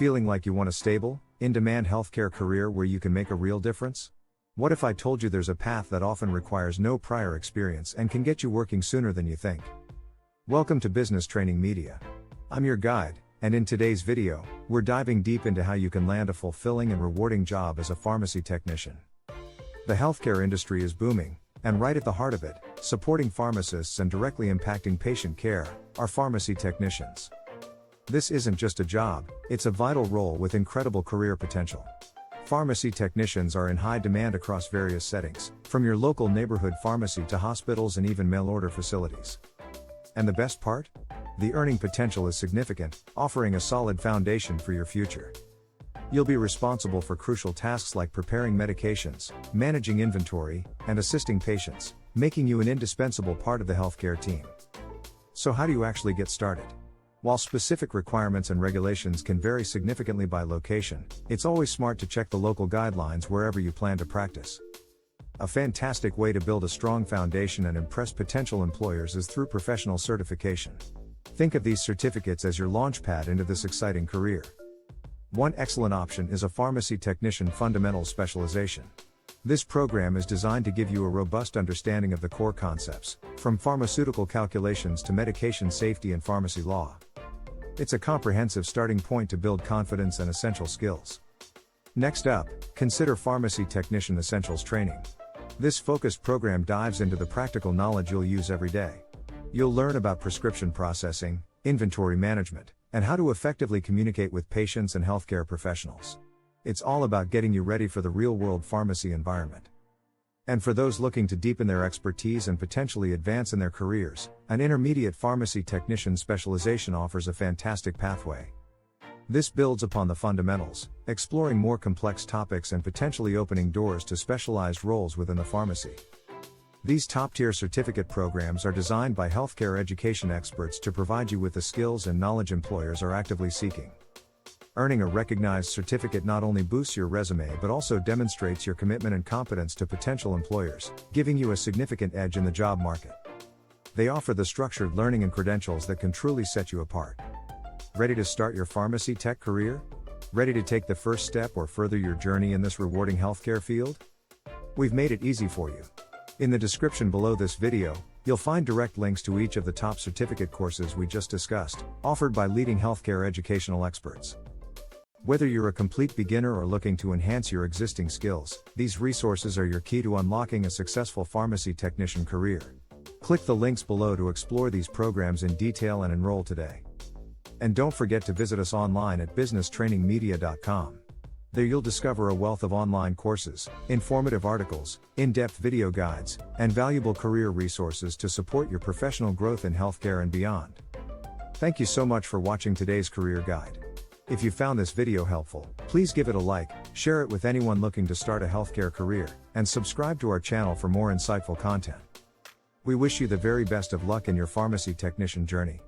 Feeling like you want a stable, in-demand healthcare career where you can make a real difference? What if I told you there's a path that often requires no prior experience and can get you working sooner than you think? Welcome to Business Training Media. I'm your guide, and in today's video, we're diving deep into how you can land a fulfilling and rewarding job as a pharmacy technician. The healthcare industry is booming, and right at the heart of it, supporting pharmacists and directly impacting patient care, are pharmacy technicians. This isn't just a job, it's a vital role with incredible career potential. Pharmacy technicians are in high demand across various settings, from your local neighborhood pharmacy to hospitals and even mail-order facilities. And the best part? The earning potential is significant, offering a solid foundation for your future. You'll be responsible for crucial tasks like preparing medications, managing inventory, and assisting patients, making you an indispensable part of the healthcare team. So how do you actually get started? While specific requirements and regulations can vary significantly by location, it's always smart to check the local guidelines wherever you plan to practice. A fantastic way to build a strong foundation and impress potential employers is through professional certification. Think of these certificates as your launchpad into this exciting career. One excellent option is a pharmacy technician fundamentals specialization. This program is designed to give you a robust understanding of the core concepts, from pharmaceutical calculations to medication safety and pharmacy law. It's a comprehensive starting point to build confidence and essential skills. Next up, consider Pharmacy Technician Essentials Training. This focused program dives into the practical knowledge you'll use every day. You'll learn about prescription processing, inventory management, and how to effectively communicate with patients and healthcare professionals. It's all about getting you ready for the real-world pharmacy environment. And for those looking to deepen their expertise and potentially advance in their careers, an intermediate pharmacy technician specialization offers a fantastic pathway. This builds upon the fundamentals, exploring more complex topics and potentially opening doors to specialized roles within the pharmacy. These top-tier certificate programs are designed by healthcare education experts to provide you with the skills and knowledge employers are actively seeking. Earning a recognized certificate not only boosts your resume but also demonstrates your commitment and competence to potential employers, giving you a significant edge in the job market. They offer the structured learning and credentials that can truly set you apart. Ready to start your pharmacy tech career? Ready to take the first step or further your journey in this rewarding healthcare field? We've made it easy for you. In the description below this video, you'll find direct links to each of the top certificate courses we just discussed, offered by leading healthcare educational experts. Whether you're a complete beginner or looking to enhance your existing skills, these resources are your key to unlocking a successful pharmacy technician career. Click the links below to explore these programs in detail and enroll today. And don't forget to visit us online at businesstrainingmedia.com. There you'll discover a wealth of online courses, informative articles, in-depth video guides, and valuable career resources to support your professional growth in healthcare and beyond. Thank you so much for watching today's career guide. If you found this video helpful, please give it a like, share it with anyone looking to start a healthcare career, and subscribe to our channel for more insightful content. We wish you the very best of luck in your pharmacy technician journey.